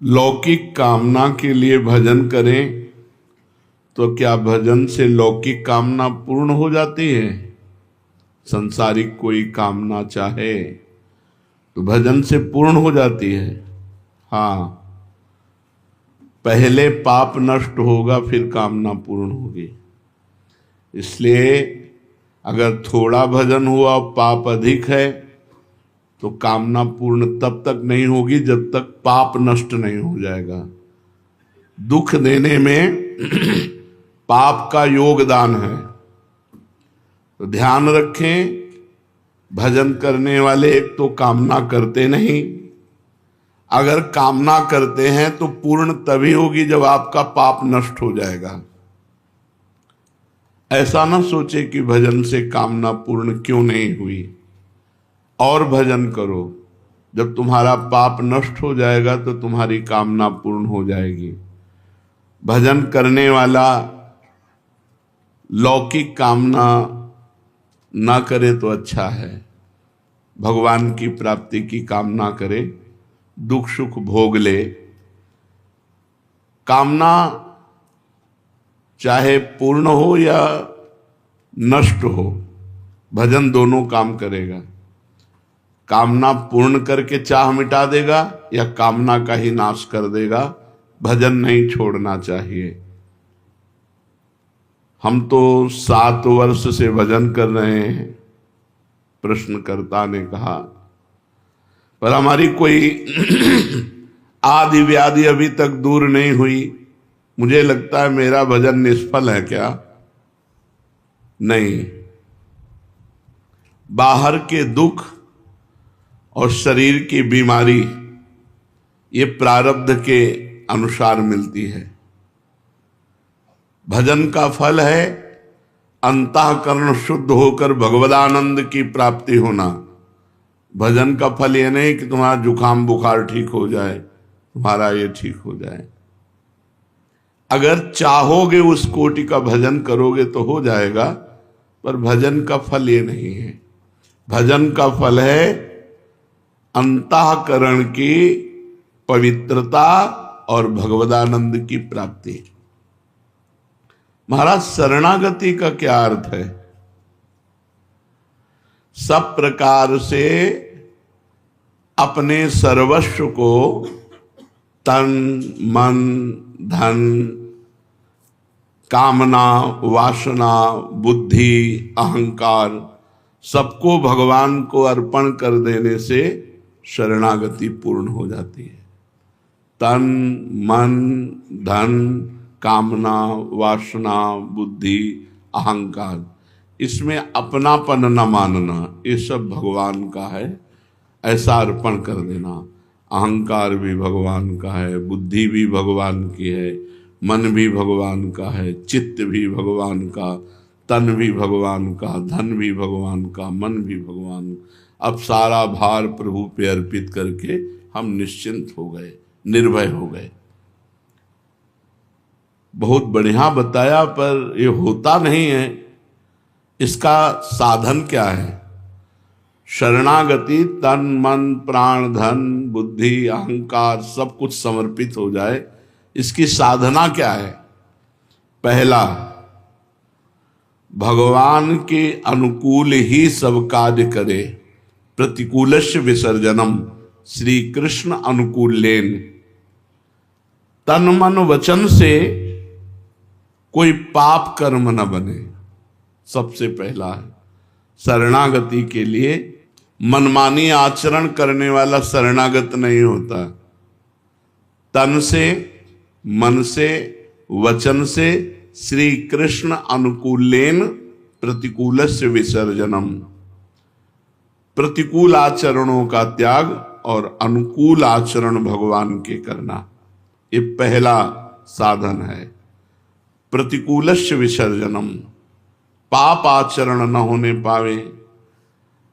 लौकिक कामना के लिए भजन करें तो क्या भजन से लौकिक कामना पूर्ण हो जाती है? संसारिक कोई कामना चाहे तो भजन से पूर्ण हो जाती है। हाँ, पहले पाप नष्ट होगा फिर कामना पूर्ण होगी। इसलिए अगर थोड़ा भजन हुआ और पाप अधिक है तो कामना पूर्ण तब तक नहीं होगी जब तक पाप नष्ट नहीं हो जाएगा। दुख देने में पाप का योगदान है, तो ध्यान रखें। भजन करने वाले एक तो कामना करते नहीं, अगर कामना करते हैं तो पूर्ण तभी होगी जब आपका पाप नष्ट हो जाएगा। ऐसा ना सोचे कि भजन से कामना पूर्ण क्यों नहीं हुई, और भजन करो। जब तुम्हारा पाप नष्ट हो जाएगा तो तुम्हारी कामना पूर्ण हो जाएगी। भजन करने वाला लौकिक कामना ना करे तो अच्छा है, भगवान की प्राप्ति की कामना करे, दुख सुख भोग ले। कामना चाहे पूर्ण हो या नष्ट हो, भजन दोनों काम करेगा। कामना पूर्ण करके चाह मिटा देगा या कामना का ही नाश कर देगा। भजन नहीं छोड़ना चाहिए। हम तो 7 वर्ष से भजन कर रहे हैं, प्रश्नकर्ता ने कहा, पर हमारी कोई आदि व्याधि अभी तक दूर नहीं हुई। मुझे लगता है मेरा भजन निष्फल है क्या? नहीं, बाहर के दुख और शरीर की बीमारी ये प्रारब्ध के अनुसार मिलती है। भजन का फल है अंतःकरण शुद्ध होकर भगवदानंद की प्राप्ति होना। भजन का फल ये नहीं कि तुम्हारा जुकाम बुखार ठीक हो जाए, तुम्हारा ये ठीक हो जाए। अगर चाहोगे उस कोटि का भजन करोगे तो हो जाएगा, पर भजन का फल ये नहीं है। भजन का फल है अंतःकरण की पवित्रता और भगवदानंद की प्राप्ति। महाराज, शरणागति का क्या अर्थ है? सब प्रकार से अपने सर्वस्व को, तन मन धन कामना वासना बुद्धि अहंकार सबको भगवान को अर्पण कर देने से शरणागति पूर्ण हो जाती है। तन मन धन कामना वासना बुद्धि अहंकार, इसमें अपनापन न मानना, ये सब भगवान का है, ऐसा अर्पण कर देना। अहंकार भी भगवान का है, बुद्धि भी भगवान की है, मन भी भगवान का है, चित्त भी भगवान का, तन भी भगवान का, धन भी भगवान का, मन भी भगवान। अब सारा भार प्रभु पे अर्पित करके हम निश्चिंत हो गए, निर्भय हो गए। बहुत बढ़िया बताया, पर ये होता नहीं है। इसका साधन क्या है? शरणागति, तन मन प्राण धन बुद्धि अहंकार सब कुछ समर्पित हो जाए। इसकी साधना क्या है? पहला, भगवान के अनुकूल ही सब कार्य करे, प्रतिकूलस्य विसर्जनम, श्री कृष्ण अनुकूलेन। तन मन वचन से कोई पाप कर्म न बने, सबसे पहला है। शरणागति के लिए मनमानी आचरण करने वाला शरणागत नहीं होता। तन से मन से वचन से श्री कृष्ण अनुकूलेन प्रतिकूलस्य विसर्जनम, प्रतिकूल आचरणों का त्याग और अनुकूल आचरण भगवान के करना, ये पहला साधन है। प्रतिकूलस्य विसर्जनम, पाप आचरण न होने पावे।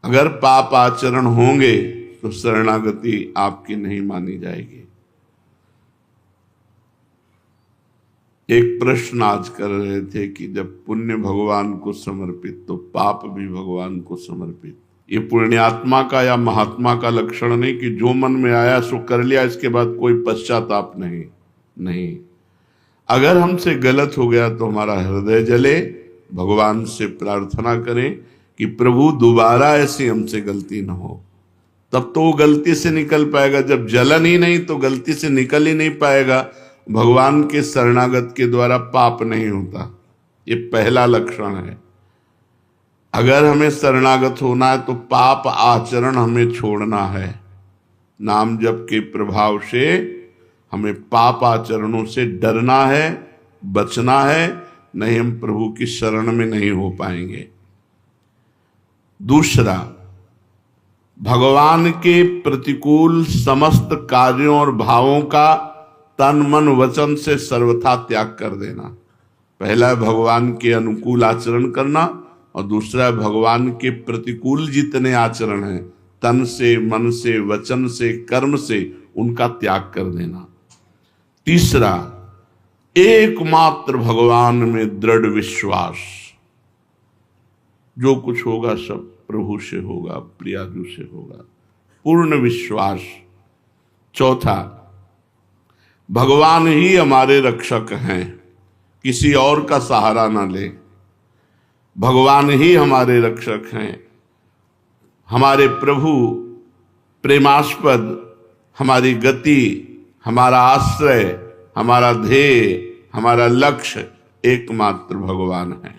अगर पाप आचरण होंगे तो शरणागति आपकी नहीं मानी जाएगी। एक प्रश्न आज कर रहे थे कि जब पुण्य भगवान को समर्पित तो पाप भी भगवान को समर्पित, ये पुण्यात्मा का या महात्मा का लक्षण नहीं कि जो मन में आया सो कर लिया, इसके बाद कोई पश्चाताप नहीं। नहीं, अगर हमसे गलत हो गया तो हमारा हृदय जले, भगवान से प्रार्थना करें कि प्रभु दोबारा ऐसी हमसे गलती ना हो, तब तो वो गलती से निकल पाएगा। जब जलन ही नहीं तो गलती से निकल ही नहीं पाएगा। भगवान के शरणागत के द्वारा पाप नहीं होता, ये पहला लक्षण है। अगर हमें शरणागत होना है तो पाप आचरण हमें छोड़ना है। नाम जप के प्रभाव से हमें पाप आचरणों से डरना है, बचना है, नहीं हम प्रभु की शरण में नहीं हो पाएंगे। दूसरा, भगवान के प्रतिकूल समस्त कार्यों और भावों का तन मन वचन से सर्वथा त्याग कर देना। पहला है भगवान के अनुकूल आचरण करना, और दूसरा है भगवान के प्रतिकूल जितने आचरण हैं तन से, मन से, वचन से, कर्म से, उनका त्याग कर देना। तीसरा, एकमात्र भगवान में दृढ़ विश्वास, जो कुछ होगा सब प्रभु से होगा, प्रियाजू से होगा, पूर्ण विश्वास। चौथा, भगवान ही हमारे रक्षक हैं, किसी और का सहारा ना ले। भगवान ही हमारे रक्षक हैं, हमारे प्रभु प्रेमास्पद, हमारी गति, हमारा आश्रय, हमारा ध्येय, हमारा लक्ष्य एकमात्र भगवान है।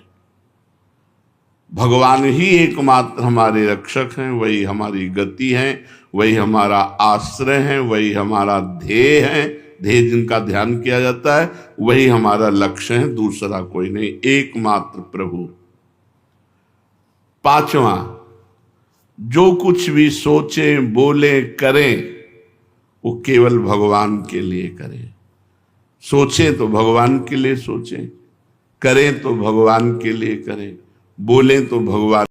भगवान ही एकमात्र हमारे रक्षक हैं, वही हमारी गति है, वही हमारा आश्रय है, वही हमारा ध्येय है। ध्येय जिनका ध्यान किया जाता है वही हमारा लक्ष्य है, दूसरा कोई नहीं, एकमात्र प्रभु। पांचवा, जो कुछ भी सोचें, बोले, करें वो केवल भगवान के लिए करें। सोचें तो भगवान के लिए सोचें, करें तो भगवान के लिए करें, बोलें तो भगवान